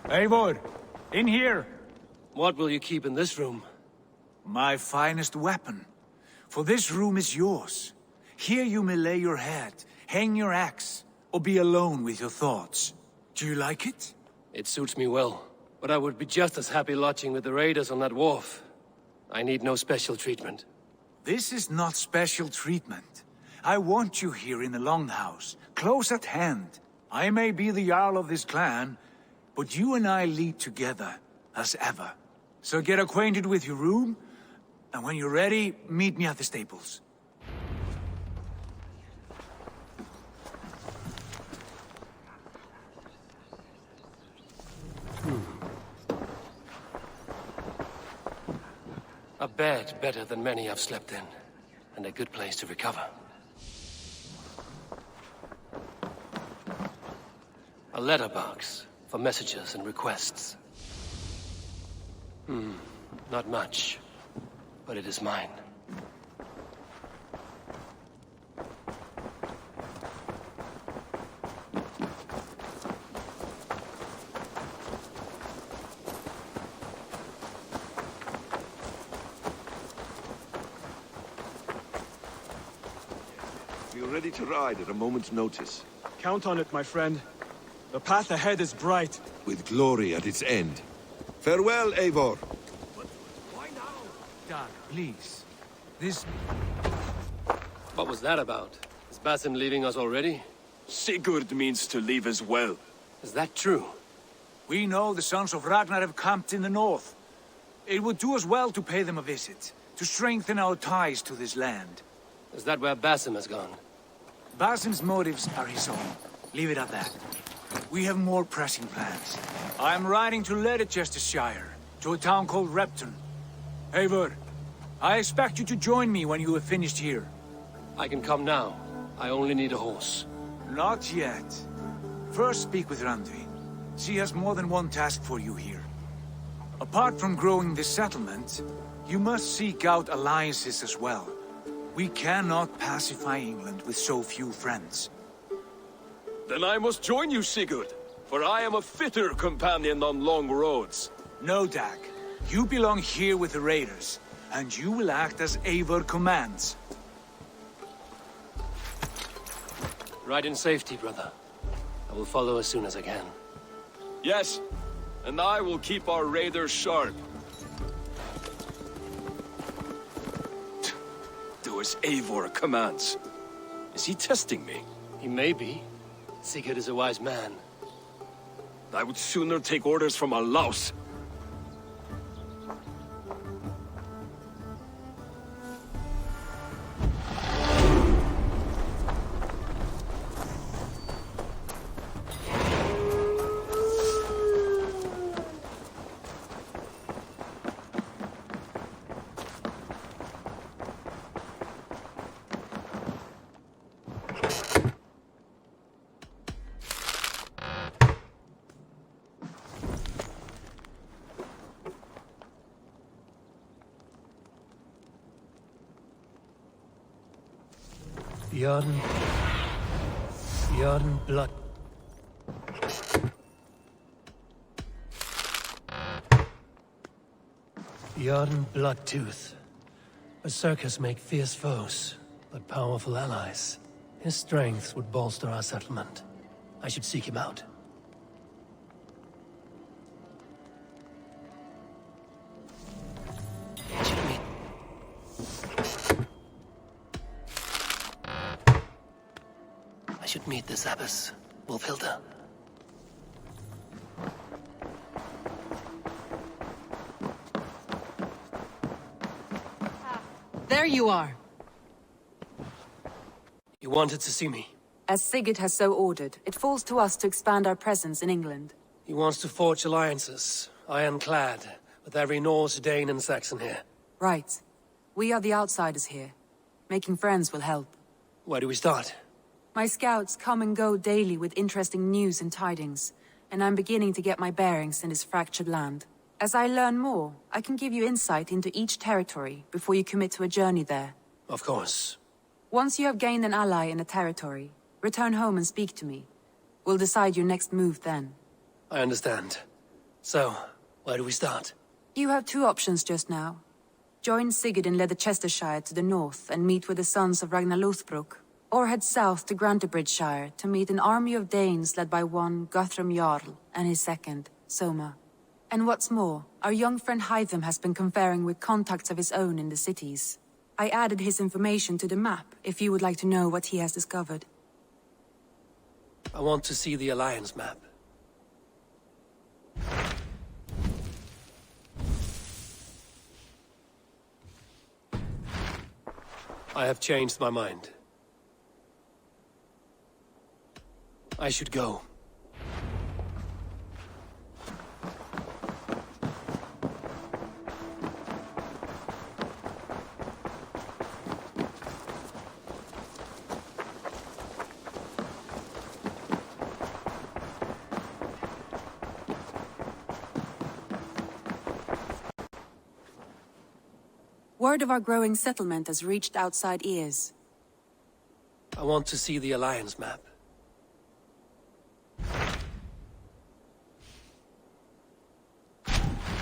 Eivor, in here! What will you keep in this room? My finest weapon. For this room is yours. Here you may lay your head, hang your axe, or be alone with your thoughts. Do you like it? It suits me well, but I would be just as happy lodging with the raiders on that wharf. I need no special treatment. This is not special treatment. I want you here in the Longhouse, close at hand. I may be the Jarl of this clan, but you and I lead together, as ever. So get acquainted with your room, and when you're ready, meet me at the stables. A bed better than many I've slept in, and a good place to recover. A letterbox for messages and requests. Not much, but it is mine. We are ready to ride at a moment's notice. Count on it, my friend. The path ahead is bright. With glory at its end. Farewell, Eivor. Why now? Dag, please. This... What was that about? Is Basim leaving us already? Sigurd means to leave as well. Is that true? We know the sons of Ragnar have camped in the north. It would do us well to pay them a visit, to strengthen our ties to this land. Is that where Basim has gone? Basim's motives are his own. Leave it at that. We have more pressing plans. I am riding to Leicestershire, to a town called Repton. Eivor, I expect you to join me when you have finished here. I can come now. I only need a horse. Not yet. First speak with Randvi. She has more than one task for you here. Apart from growing this settlement, you must seek out alliances as well. We cannot pacify England with so few friends. Then I must join you, Sigurd, for I am a fitter companion on long roads. No, Dag. You belong here with the raiders, and you will act as Eivor commands. Ride in safety, brother. I will follow as soon as I can. Yes, and I will keep our raiders sharp. Do as Eivor commands. Is he testing me? He may be. Sigurd is a wise man. I would sooner take orders from a louse. Bjorn Blood. Bjorn Bloodtooth. Berserkers make fierce foes, but powerful allies. His strength would bolster our settlement. I should seek him out. I should meet this abbess, Wolfhilda. There you are. You wanted to see me? As Sigurd has so ordered, it falls to us to expand our presence in England. He wants to forge alliances, ironclad, with every Norse, Dane, and Saxon here. Right. We are the outsiders here. Making friends will help. Where do we start? My scouts come and go daily with interesting news and tidings, and I'm beginning to get my bearings in this fractured land. As I learn more, I can give you insight into each territory before you commit to a journey there. Of course. Once you have gained an ally in a territory, return home and speak to me. We'll decide your next move then. I understand. So, where do we start? You have two options just now. Join Sigurd in Leicestershire to the north and meet with the sons of Ragnar Lothbrok, or head south to Grantebridgeshire to meet an army of Danes led by one Guthrum Jarl and his second, Soma. And what's more, our young friend Hytham has been conferring with contacts of his own in the cities. I added his information to the map if you would like to know what he has discovered. I want to see the Alliance map. I have changed my mind. I should go. Word of our growing settlement has reached outside ears. I want to see the Alliance map.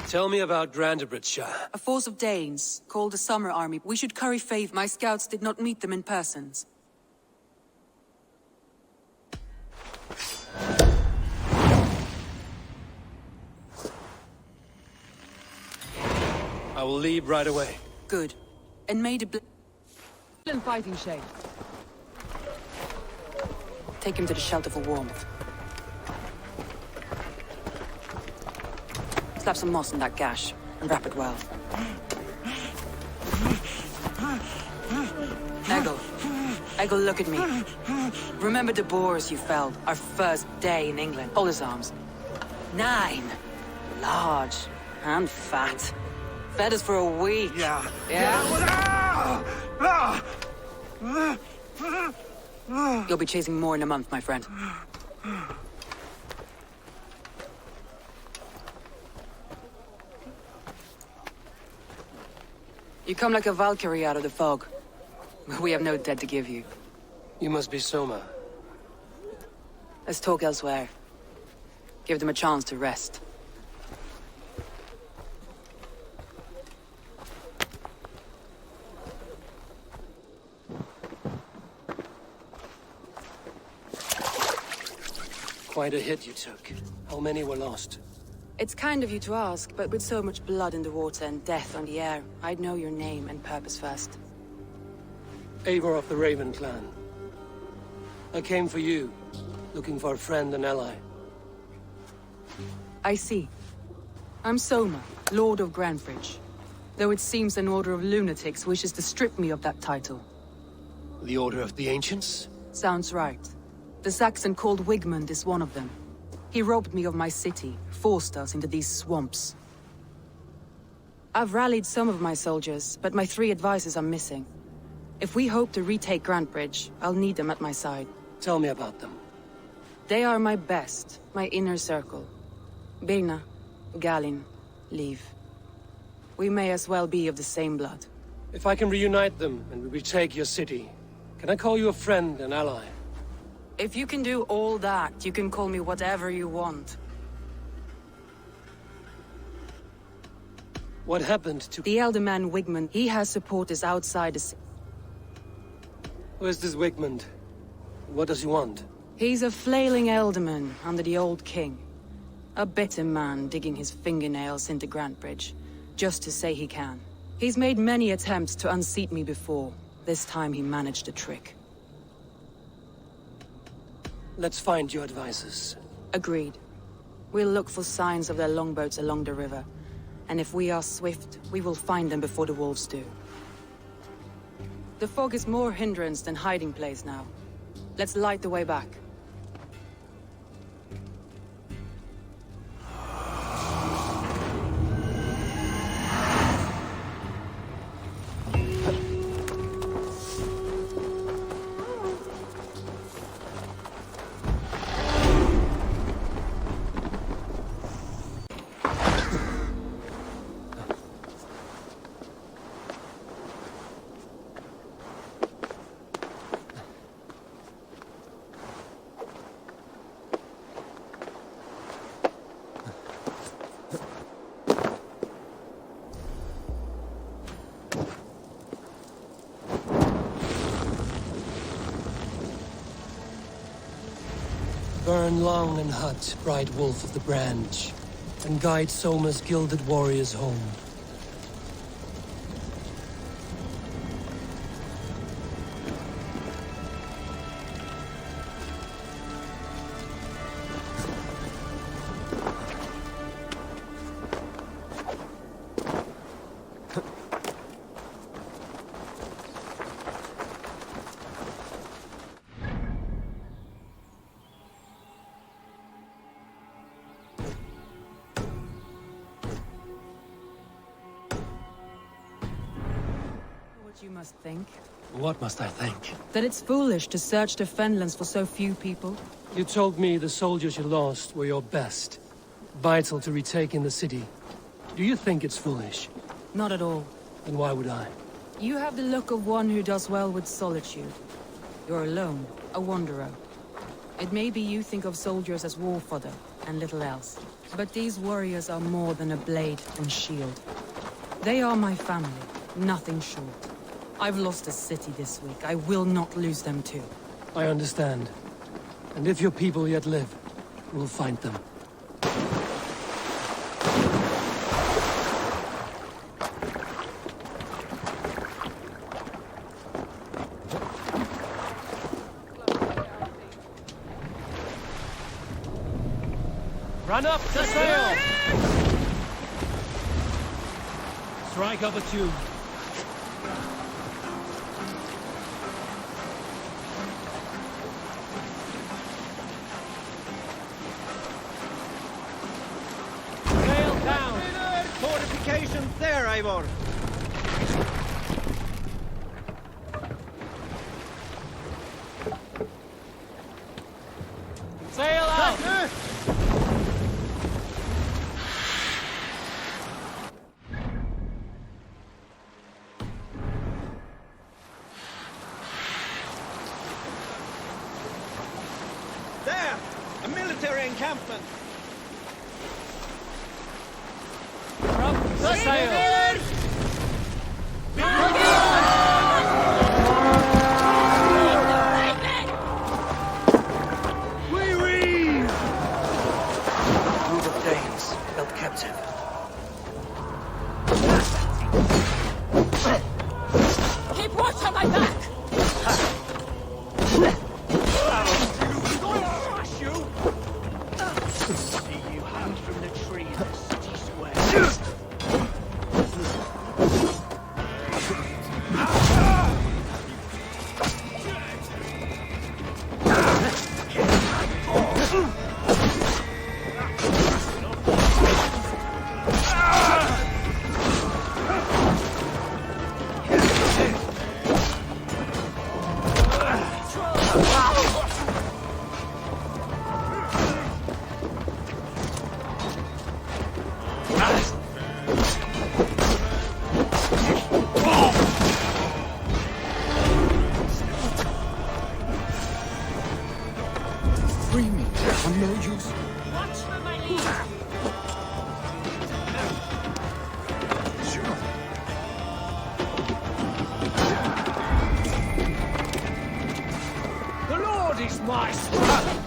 Tell me about Grantebridgeshire. A force of Danes, called the Summer Army. We should curry favor. My scouts did not meet them in person. I will leave right away. Good. And may the Fighting shape. take him to the shelter for warmth. Slap some moss in that gash, and wrap it well. Eggle, look at me. Remember the boars you felled, our first day in England? Hold his arms. 9. Large and fat. Fed us for a week. Yeah. Yeah? You'll be chasing more in a month, my friend. You come like a Valkyrie out of the fog. We have no dead to give you. You must be Soma. Let's talk elsewhere. Give them a chance to rest. Quite a hit you took. How many were lost? It's kind of you to ask, but with so much blood in the water and death on the air, I'd know your name and purpose first. Eivor of the Raven clan. I came for you, looking for a friend and ally. I see. I'm Soma, Lord of Grantebridge. Though it seems an order of lunatics wishes to strip me of that title. The Order of the Ancients? Sounds right. The Saxon called Wigmund is one of them. He robbed me of my city, forced us into these swamps. I've rallied some of my soldiers, but my 3 advisors are missing. If we hope to retake Grantebridge, I'll need them at my side. Tell me about them. They are my best, my inner circle. Birna, Galin, Liv. We may as well be of the same blood. If I can reunite them and we retake your city, can I call you a friend and ally? If you can do all that, you can call me whatever you want. What happened to... The elder man Wigmund, he has supporters outside the city. Who is this Wigmund? What does he want? He's a flailing elderman under the old king. A bitter man digging his fingernails into Grantebridge, just to say he can. He's made many attempts to unseat me before. This time he managed a trick. Let's find your advisors. Agreed. We'll look for signs of their longboats along the river. And if we are swift, we will find them before the wolves do. The fog is more hindrance than hiding place now. Let's light the way back. Burn long and hut, bright wolf of the branch, and guide Soma's gilded warriors home. What you must think. What must I think? That it's foolish to search the Fenlands for so few people. You told me the soldiers you lost were your best. Vital to retaking the city. Do you think it's foolish? Not at all. Then why would I? You have the look of one who does well with solitude. You're alone, a wanderer. It may be you think of soldiers as war fodder, and little else. But these warriors are more than a blade and shield. They are my family, nothing short. I've lost a city this week. I will not lose them too. I understand. And if your people yet live, we'll find them. Run up to sail! Strike up a tune. Sail down! Fortifications there, Eivor! Sail out! There! A military encampment! The sail! Group of Danes held captive. Keep watch on my back! See you hang from the tree in the city square. Screaming on no use. The Lord is my strength!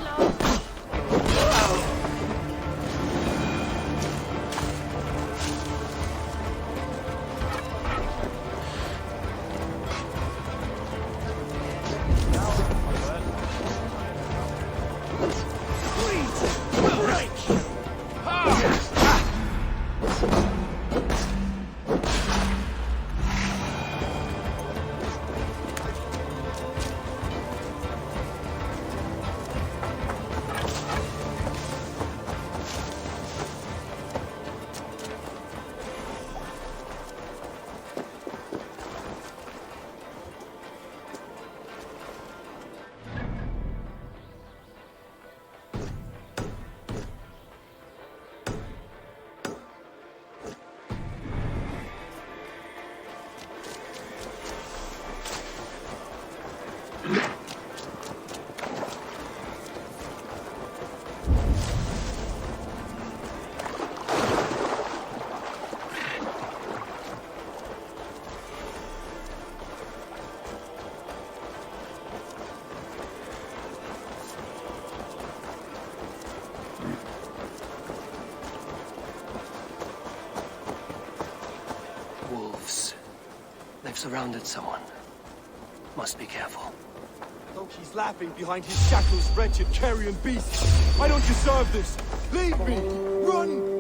surrounded someone. Must be careful. Look, he's laughing behind his shackles, wretched carrion beast. I don't deserve this. Leave me. Run.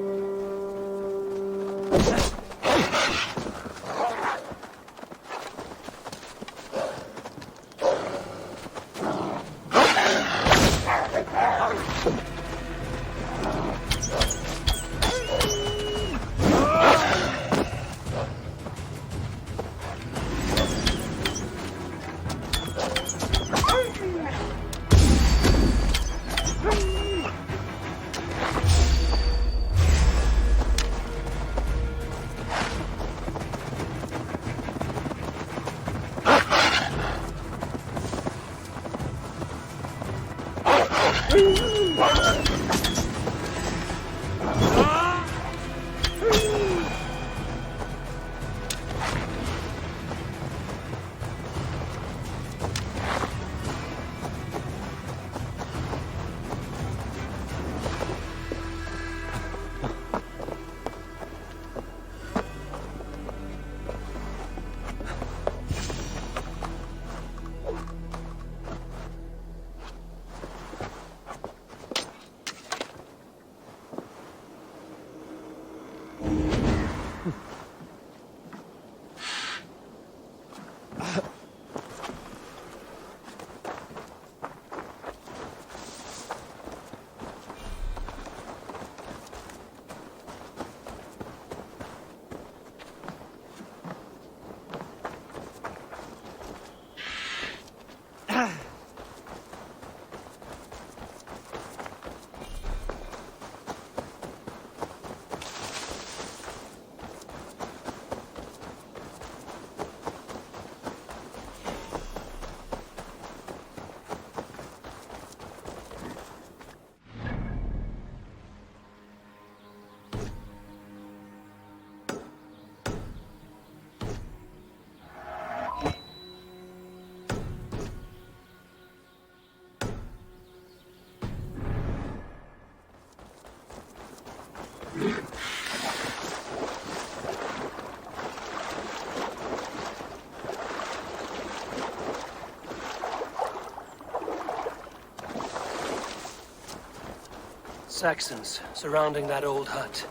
Saxons surrounding that old hut.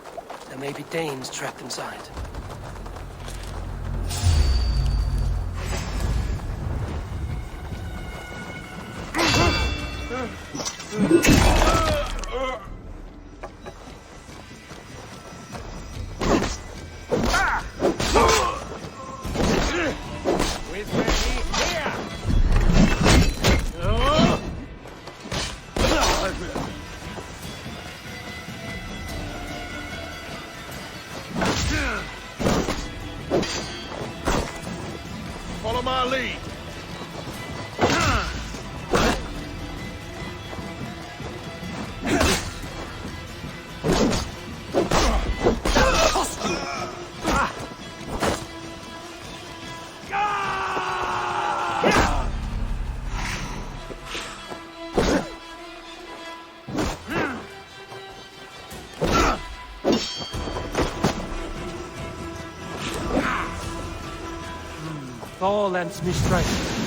There may be Danes trapped inside. Follow my lead. Thor lends me strength.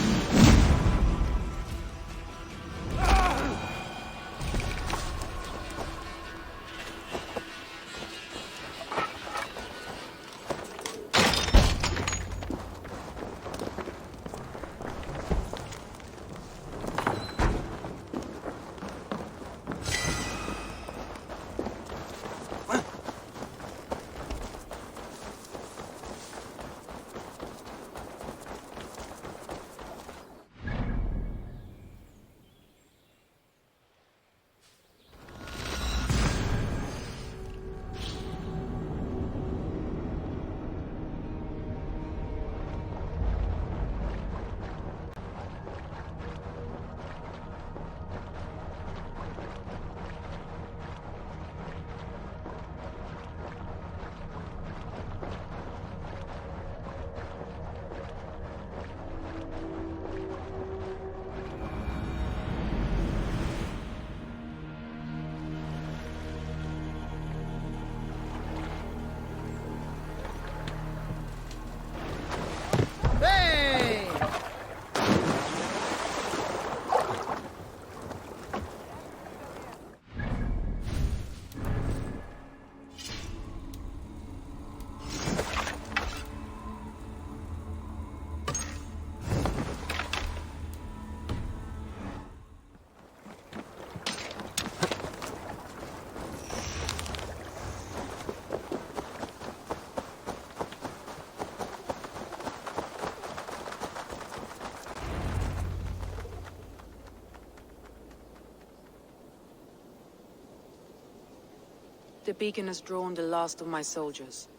The beacon has drawn the last of my soldiers.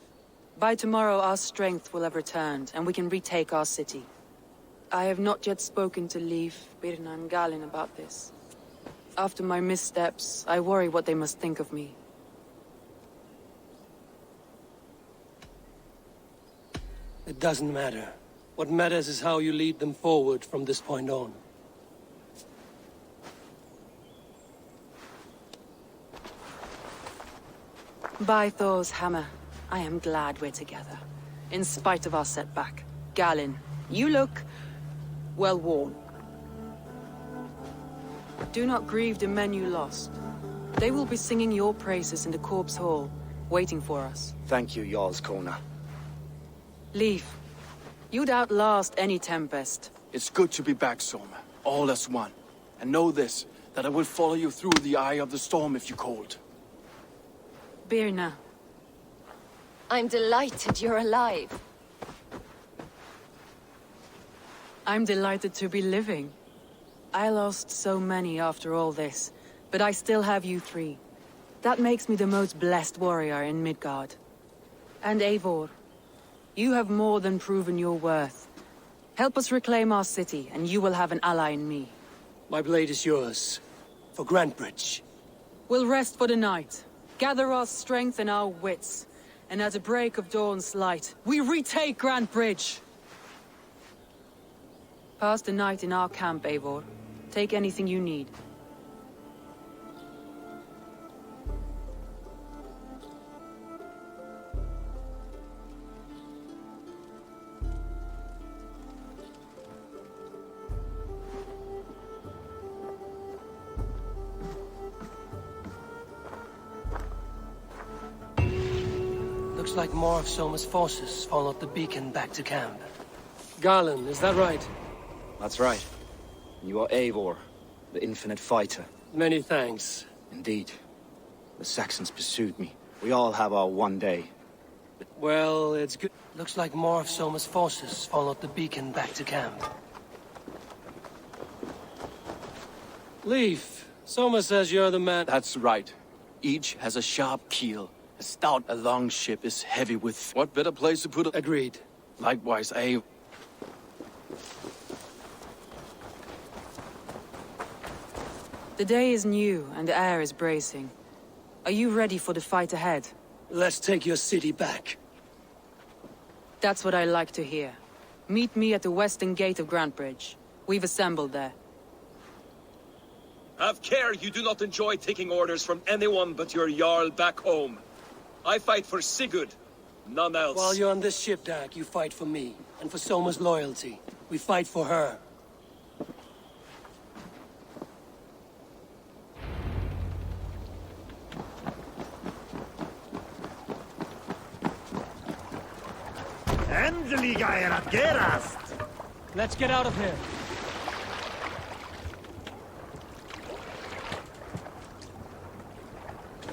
By tomorrow our strength will have returned, and we can retake our city. I have not yet spoken to Leif, Birna and Galin about this. After my missteps, I worry what they must think of me. It doesn't matter. What matters is how you lead them forward from this point on. By Thor's hammer, I am glad we're together. In spite of our setback. Galin, you look... well worn. Do not grieve the men you lost. They will be singing your praises in the Corpse Hall, waiting for us. Thank you, Jarl's Kona. Leif, you'd outlast any tempest. It's good to be back, Soma. All as one. And know this, that I will follow you through the eye of the storm if you called. Birna. I'm delighted you're alive. I'm delighted to be living. I lost so many after all this, but I still have you three. That makes me the most blessed warrior in Midgard. And Eivor, you have more than proven your worth. Help us reclaim our city, and you will have an ally in me. My blade is yours. For Grantbridge. We'll rest for the night, gather our strength and our wits, and at the break of dawn's light, we retake Grantbridge! Pass the night in our camp, Eivor. Take anything you need. Looks like more of Soma's forces followed the beacon back to camp. Garland, is that right? That's right. You are Eivor, the infinite fighter. Many thanks. Indeed. The Saxons pursued me. We all have our one day. Well, it's good. Looks like more of Soma's forces followed the beacon back to camp. Leif, Soma says you're the man. That's right. Each has a sharp keel. A stout, a long ship is heavy with... What better place to put it? Agreed. Likewise, The day is new, and the air is bracing. Are you ready for the fight ahead? Let's take your city back. That's what I like to hear. Meet me at the western gate of Grantbridge. We've assembled there. Have care you do not enjoy taking orders from anyone but your Jarl back home. I fight for Sigurd, none else. While you're on this ship, Dak, you fight for me, and for Soma's loyalty. We fight for her. Let's get out of here.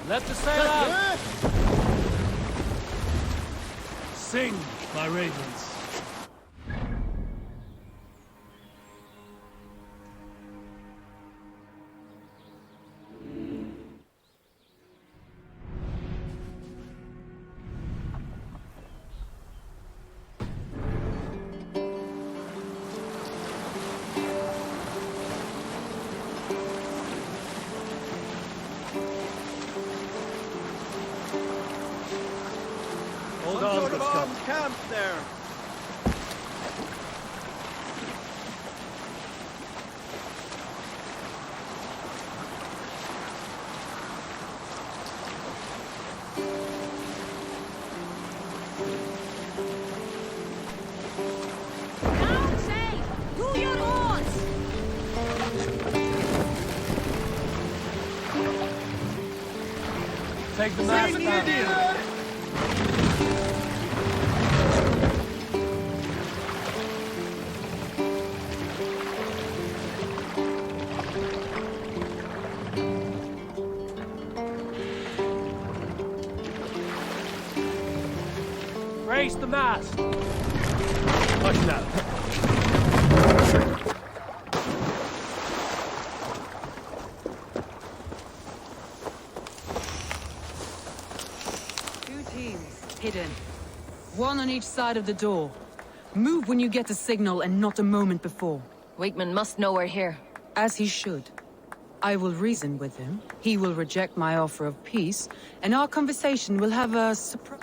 Let the sail out! Sing, my ravens. Hold on, good Scott. Camp there. Down sail! To your oars! Take the mast down. Raise the mast. Push now. Hidden. One on each side of the door. Move when you get the signal and not a moment before. Wakeman must know we're here. As he should. I will reason with him. He will reject my offer of peace, and our conversation will have a surprise.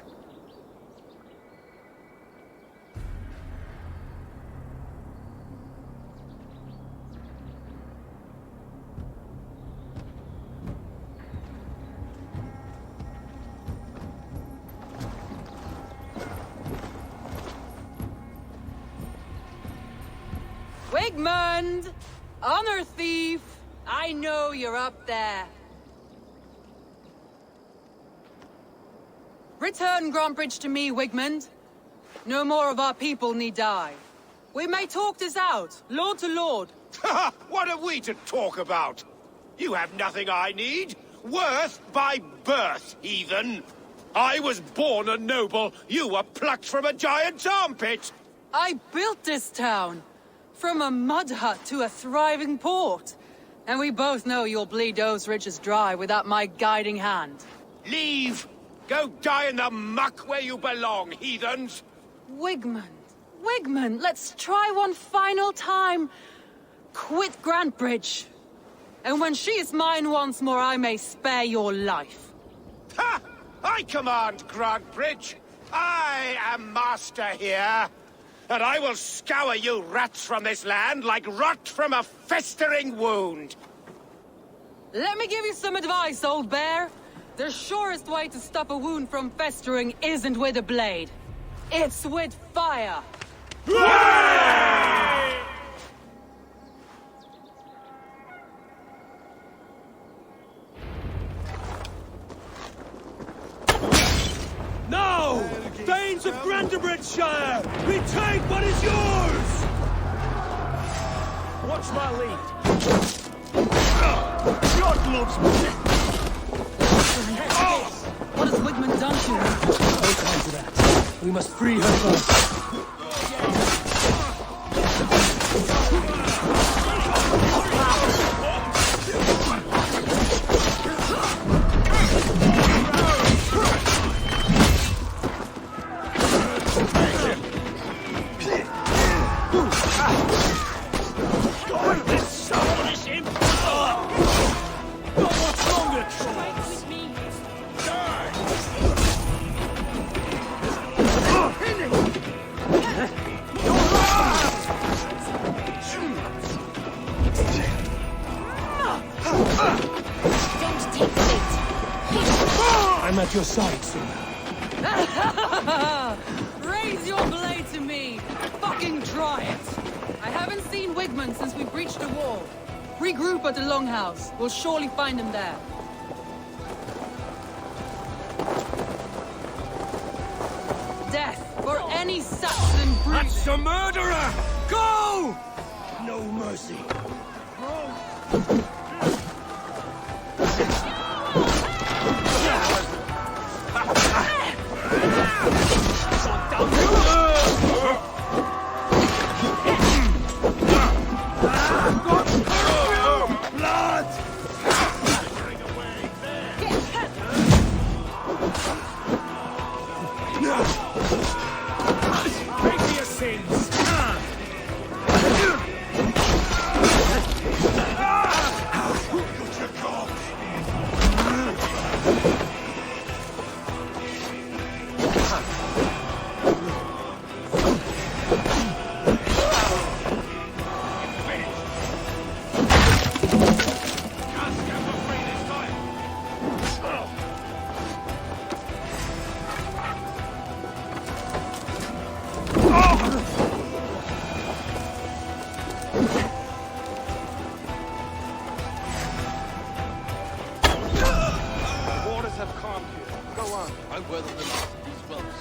Wigmund! Honor thief! I know you're up there. Return Grantbridge to me, Wigmund. No more of our people need die. We may talk this out, lord to lord. What are we to talk about? You have nothing I need. Worth by birth, heathen. I was born a noble. You were plucked from a giant's armpit. I built this town. From a mud hut to a thriving port. And we both know you'll bleed those riches dry without my guiding hand. Leave! Go die in the muck where you belong, heathens! Wigmund, Wigmund, let's try one final time. Quit Grantbridge. And when she is mine once more, I may spare your life. Ha! I command Grantbridge. I am master here. And I will scour you rats from this land like rot from a festering wound. Let me give you some advice, old bear. The surest way to stop a wound from festering isn't with a blade. It's with fire. Now! Thanes of Grantebridgeshire! Retake what is yours! Watch my lead. God loves me! What has Wigmund done to her? No time for that. We must free her first. I'm at your side, sir. Raise your blade to me! Fucking try it! I haven't seen Wigmund since we breached the wall. Regroup at the Longhouse. We'll surely find him there. Death for any Saxon brute! That's a murderer! Go! No mercy.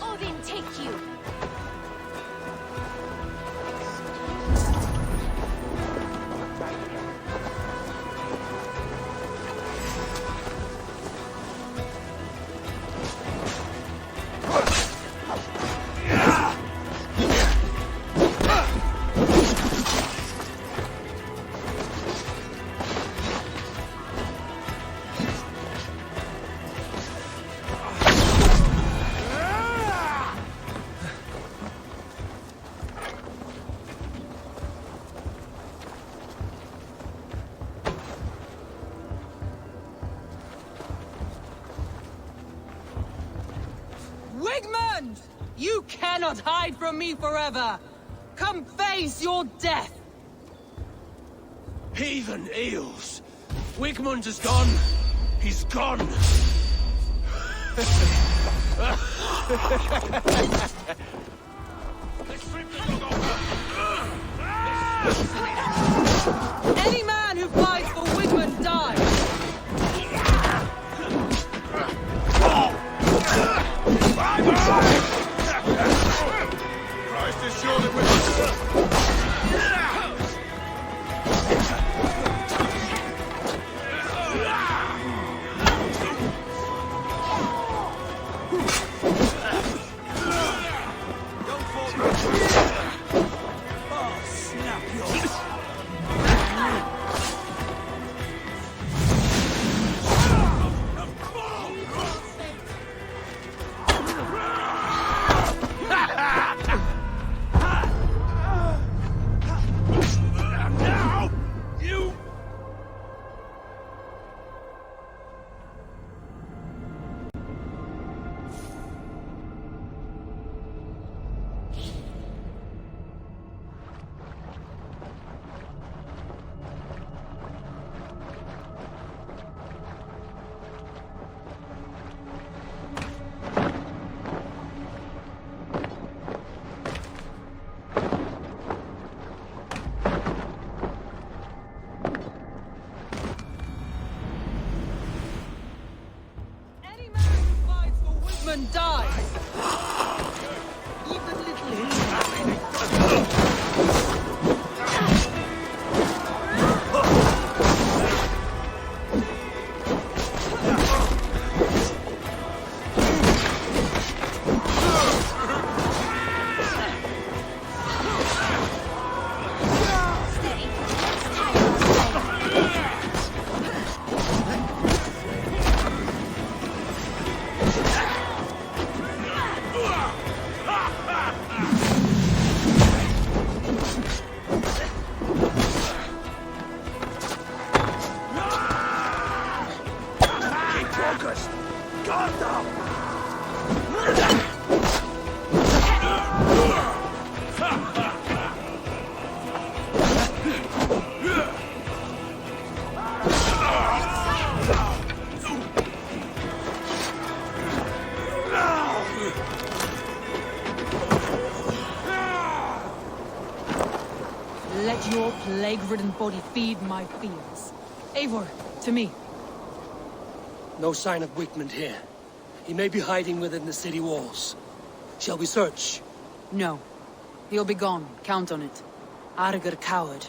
Odin take you! Stand! You cannot hide from me forever! Come face your death! Heathen eels! Wigmund is gone! He's gone! Any man who fights for Wigmund dies! Christ is surely with us! Wigmund dies! Even little Let your plague-ridden body feed my fears. Eivor, to me. No sign of Wigmund here. He may be hiding within the city walls. Shall we search? No. He'll be gone. Count on it. Arger coward.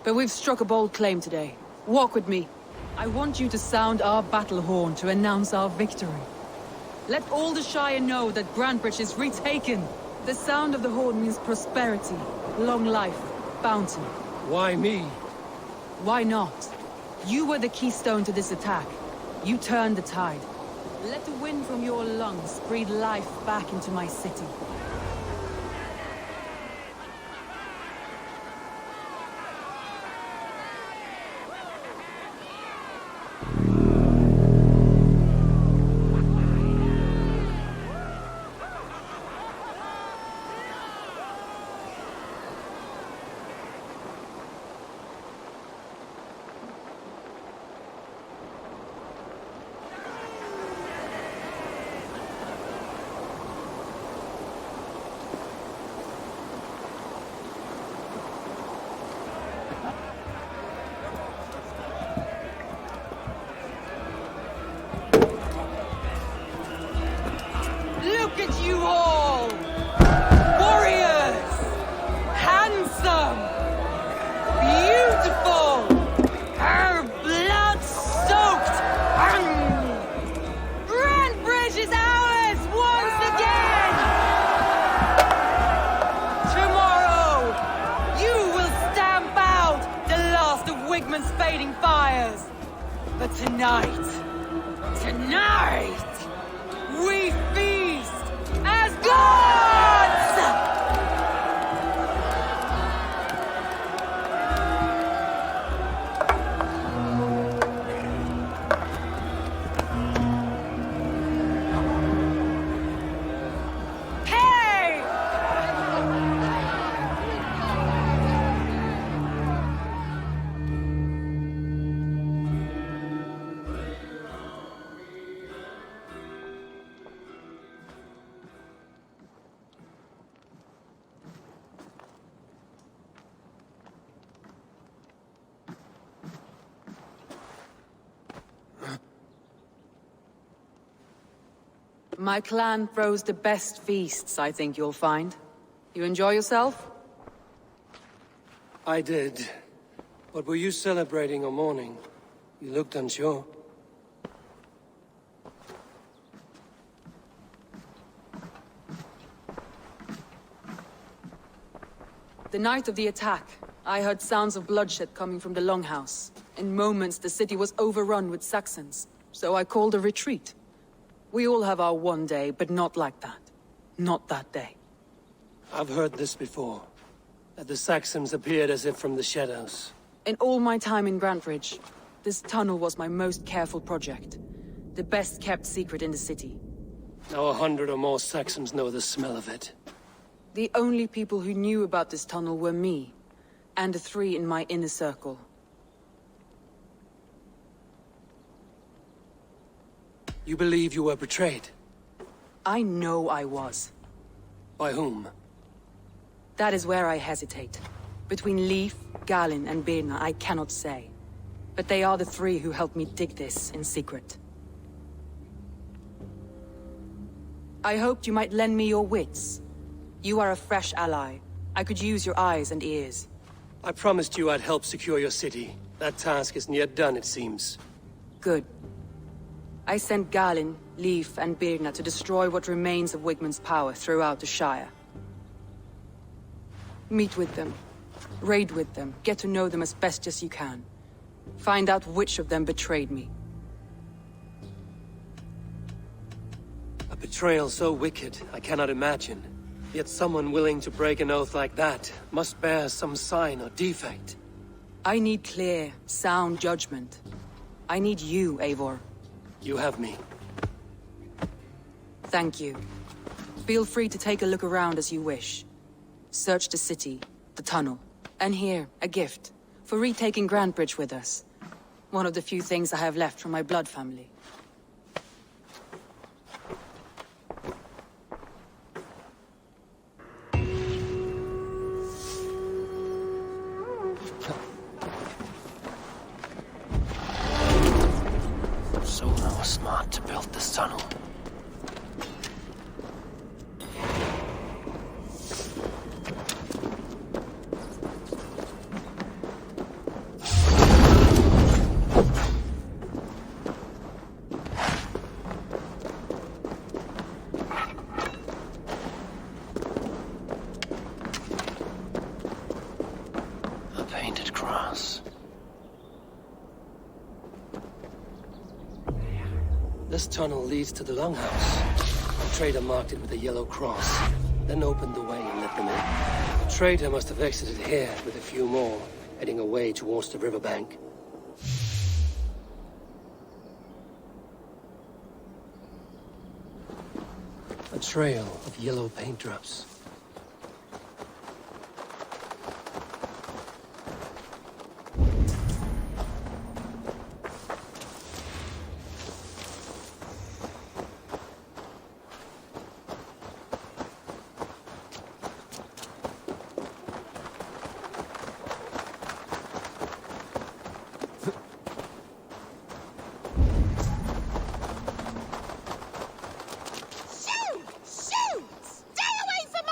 But we've struck a bold claim today. Walk with me. I want you to sound our battle horn to announce our victory. Let all the Shire know that Grantebridge is retaken. The sound of the horn means prosperity, long life, bounty. Why me? Why not? You were the keystone to this attack. You turned the tide. Let the wind from your lungs breathe life back into my city. Look at you all! Warriors! Handsome! Beautiful! Blood-soaked! Grantebridge is ours once again! Tomorrow, you will stamp out the last of Wigmund's fading fires. But tonight, we feast as gods! My clan throws the best feasts, I think you'll find. You enjoy yourself? I did. But were you celebrating or mourning? You looked unsure. The night of the attack, I heard sounds of bloodshed coming from the Longhouse. In moments, the city was overrun with Saxons, so I called a retreat. We all have our one day, but not like that. Not that day. I've heard this before. That the Saxons appeared as if from the shadows. In all my time in Grantridge, this tunnel was my most careful project. The best kept secret in the city. Now 100 or more Saxons know the smell of it. The only people who knew about this tunnel were me, and the 3 in my inner circle. You believe you were betrayed? I know I was. By whom? That is where I hesitate. Between Leif, Galin, and Birna, I cannot say. But they are the 3 who helped me dig this in secret. I hoped you might lend me your wits. You are a fresh ally. I could use your eyes and ears. I promised you I'd help secure your city. That task isn't yet done, it seems. Good. I sent Galin, Leif, and Birna to destroy what remains of Wigmund's power throughout the Shire. Meet with them. Raid with them. Get to know them as best as you can. Find out which of them betrayed me. A betrayal so wicked, I cannot imagine. Yet someone willing to break an oath like that must bear some sign or defect. I need clear, sound judgment. I need you, Eivor. You have me. Thank you. Feel free to take a look around as you wish. Search the city, the tunnel, and here, a gift, for retaking Grantbridge with us. One of the few things I have left from my blood family. Solo was smart to build this tunnel. A painted cross. This tunnel leads to the Longhouse. The trader marked it with a yellow cross, then opened the way and let them in. The trader must have exited here with a few more, heading away towards the riverbank. A trail of yellow paint drops. Shoo! Shoo! Stay away from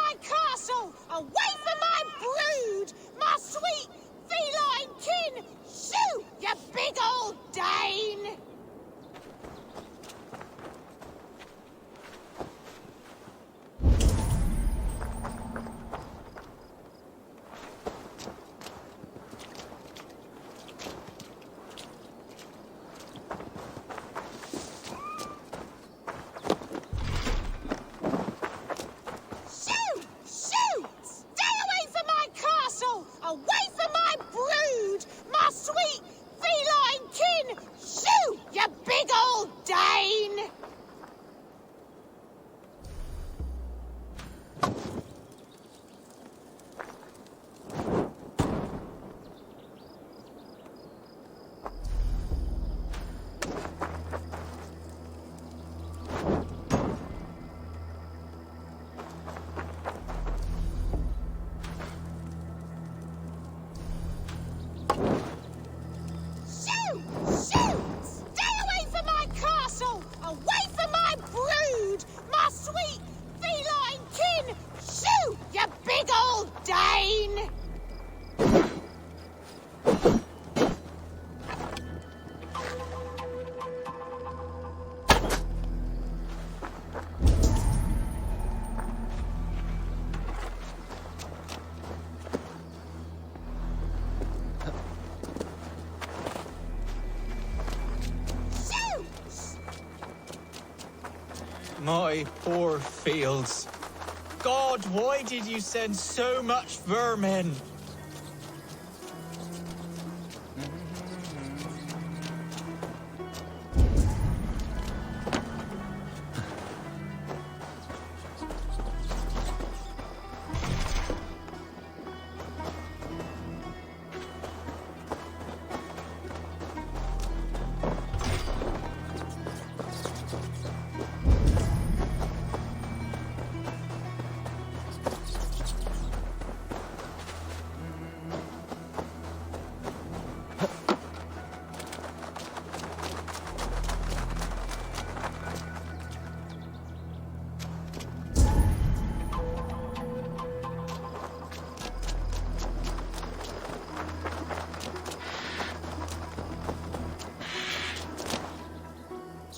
My poor fields. God, why did you send so much vermin?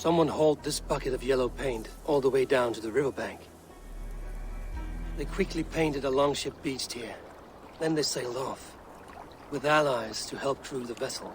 Someone hauled this bucket of yellow paint all the way down to the riverbank. They quickly painted a longship beached here. Then they sailed off, with allies to help crew the vessel.